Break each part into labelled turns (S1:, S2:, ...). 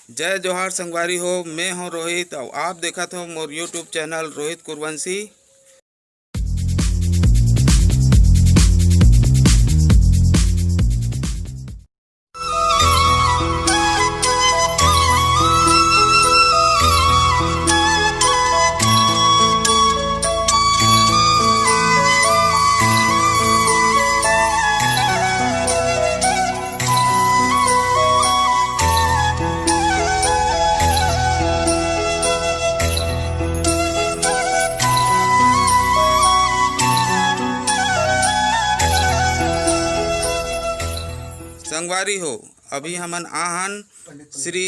S1: जय जोहार संगवारी हो। मैं हूं रोहित और आप देखा हो मोर यूट्यूब चैनल रोहित कुरवंशी। संगवारी हो, अभी हमन आहन श्री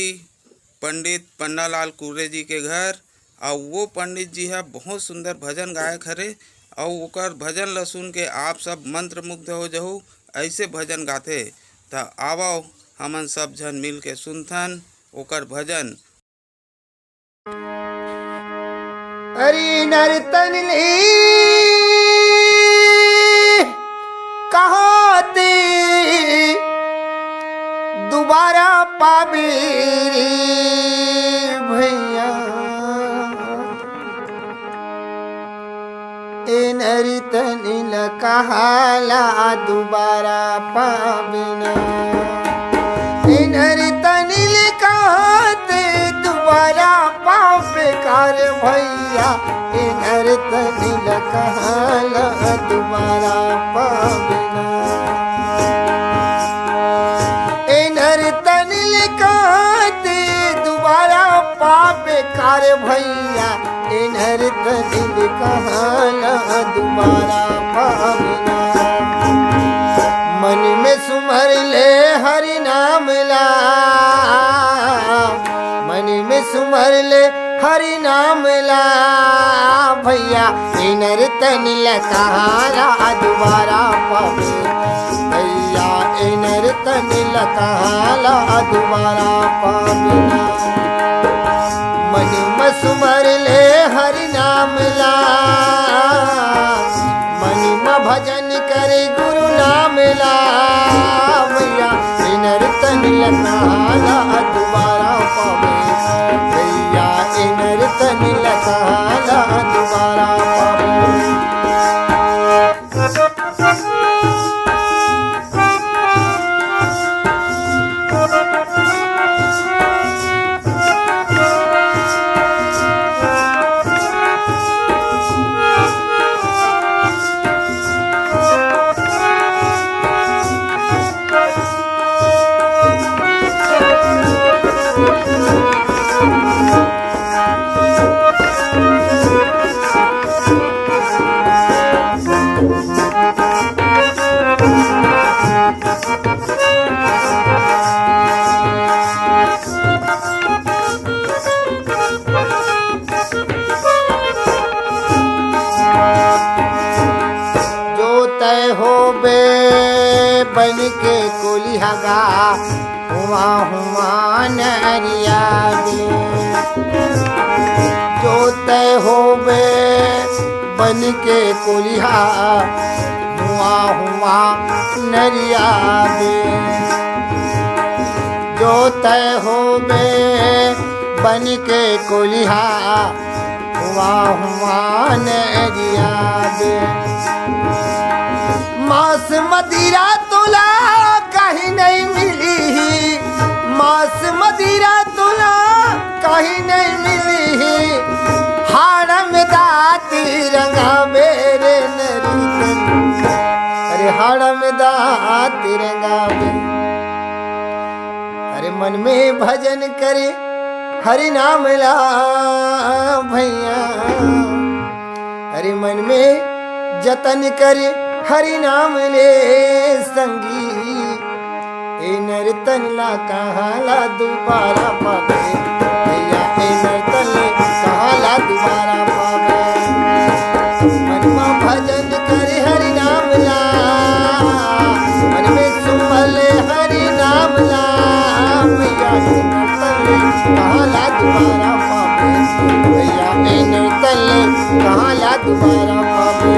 S1: पंडित पन्नालाल कुर्रे जी के घर। और वो पंडित जी है बहुत सुंदर भजन गायक हरे और ओकर भजन ल सुन के आप सब मंत्र मुग्ध हो जाओ। ऐसे भजन गाथे तो आवो हमन सब जन मिल के सुनथन ओकर भजन।
S2: अरे नर्तन कहते दोबारा पाबी भैया, ए नर्तन कहाला दोबारा पाबिना, ए नर्तन कहते दोबारा पाबे कार भैया, ए नर्तन कहाला दोबारा पाबिना, ए नर्तन कहते दोबारा पाबे कार भैया, ए नर्तन कहाला दोबारा पाबिना। मन में सुमर ले हरि नाम ला, मन में सुमर ले हरि नाम ला भैया, ए नर्तन कहाला दोबारा पाबे भैया, ए नर्तन कहाला दोबारा पाबिना। मन में सुमर ले हरि नाम ला, मन में भजन करे गुरु नाम ला भैया, ए नर्तन कहाला दोबारा पाबे भैया, ए नर्तन कहाला दोबारा पाबे। बन के कोलिहागा हुआ हुआ नरिया बे, जो तय हो बे बन के कोलिहा हुआ हुआ नरिया बे, जो तय हो बे बन के कोलिहा हुआ हुआ नरिया बे। मांस मदिरा तुला कहीं नहीं मिली, मांस मदिरा तुला कहीं नहीं मिली, हाड़ में दाती रंगा मेरे नर्तन, अरे हाड़ में दाती रंगा में, अरे मन में भजन करे हरि नाम ला भैया, अरे मन में जतन करे हरि नाम ले संगी, ए नर्तन कहाला दोबारा पाबे भैया, ए नर्तन कहाला दोबारा पाबे। मन में भजन करे हरि नाम ला, मन में सुमल हरि नाम ला भैया, ए नर्तन कहाला दोबारा पाबे भैया, ए नर्तन कहाला दोबारा पाबे।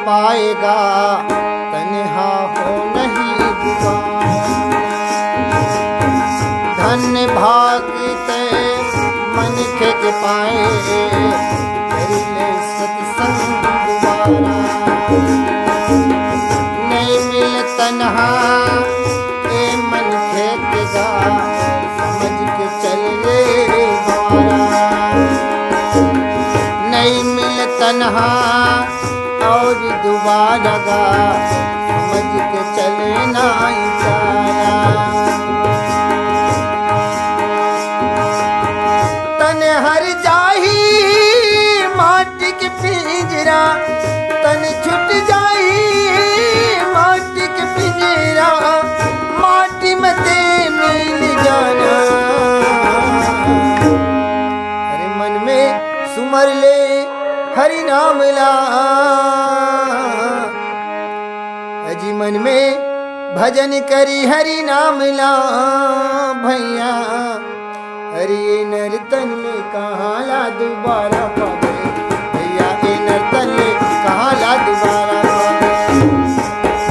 S2: पाएगा तन्हा हो नहीं दुबारा। धन्य भाग ते मन के पाए कर ले सत्संग दोबारा। नहीं मिल तन्हा ए मन खेतेगा समझ के चल रे द्वारा। नहीं मिल तन्हा और दोबारा गा समझ के चले ना जाया। तन हर जाही माटी के पिंजरा तन छुट जाही माटी के पिंजरा माटी में ते मिल जाना। अरे मन में सुमर ले हरि नाम ला अजी मन में भजन करी हरि नाम ला भैया। अरे ये नर्तन में कहाँ ला दोबारा पावे भैया। ये नर्तन में कहाँ ला दोबारा पावे।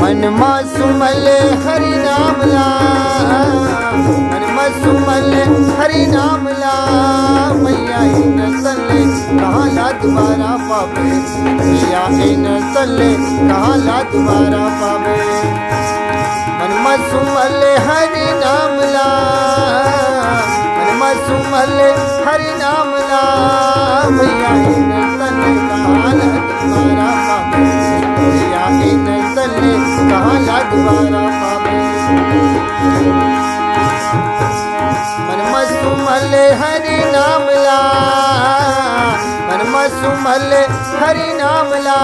S2: मन में सुमल हरि नाम ला मन में सुमल हरि नाम ला भैया। ये नर्तन में कहाँ ला दोबारा पावे भैया। ये नर्तन में कहाँ ला दोबारा पावे। मन में सुमल हरि नाम ला मन में सुमल हरि नाम ला भैया। ये नर्तन में कहाँ ला दोबारा पावे भैया। ये नर्तन में कहाँ ला दोबारा पावे। मन में सुमल हरि नाम ला मन में सुमल हरि नाम ला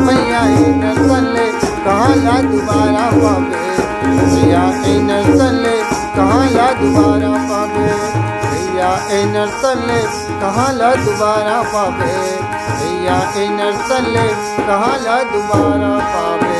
S2: भैया। ये नर्तन में कहाँ ला दोबारा पावे भैया। ये नर्तन में कहाँ ला दोबारा पावे भैया। ये नर्तन में कहाँ ला दोबारा पावे भैया। ये नर्तन में कहाँ ला दोबारा पावे।